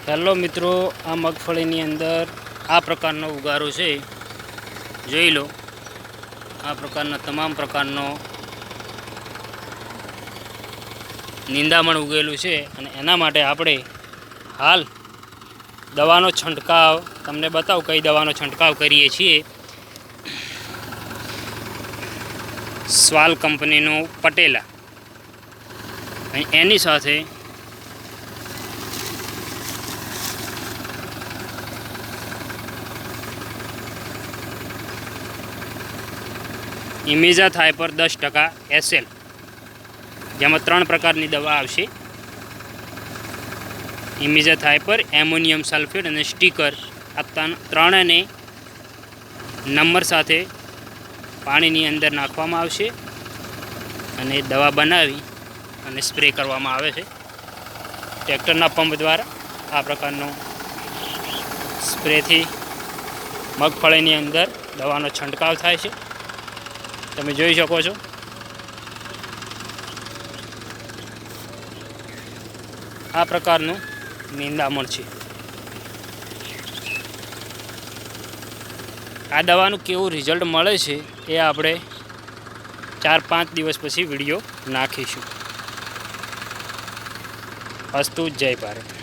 Hello મિત્રો, આ મગફળીની અંદર આ પ્રકારનો ઉગારો છે, જોઈ લો। આ પ્રકારના તમામ પ્રકારનો નિંદામણ ઉગેલું છે અને એના માટે આપણે હાલ દવાનો છંટકાવ તમને બતાવું કઈ દવાનો છંટકાવ કરીએ છીએ। સ્વાલ કંપનીનું પટેલા અને એની સાથે ઇમિઝા થાઇપર 10% SL, જેમાં 3 પ્રકારની દવા આવશે। ઇમિઝા થાઇપર, એમોનિયમ સલ્ફેટ અને સ્ટીકર, આ ત્રણેને નંબર સાથે પાણીની અંદર નાખવામાં આવશે અને દવા બનાવી અને સ્પ્રે કરવામાં આવે છે। ટ્રેક્ટરના પંપ દ્વારા આ પ્રકારનો સ્પ્રેથી મગફળીની અંદર દવાનો છંટકાવ થાય છે, તમે જોઈ શકો છો। આ પ્રકારનું નિંદામણ છે। આ દવાનું કેવું રિઝલ્ટ મળે છે એ આપણે 4-5 દિવસ પછી વિડીયો નાખીશું। અસ્તુ, જય ભારત।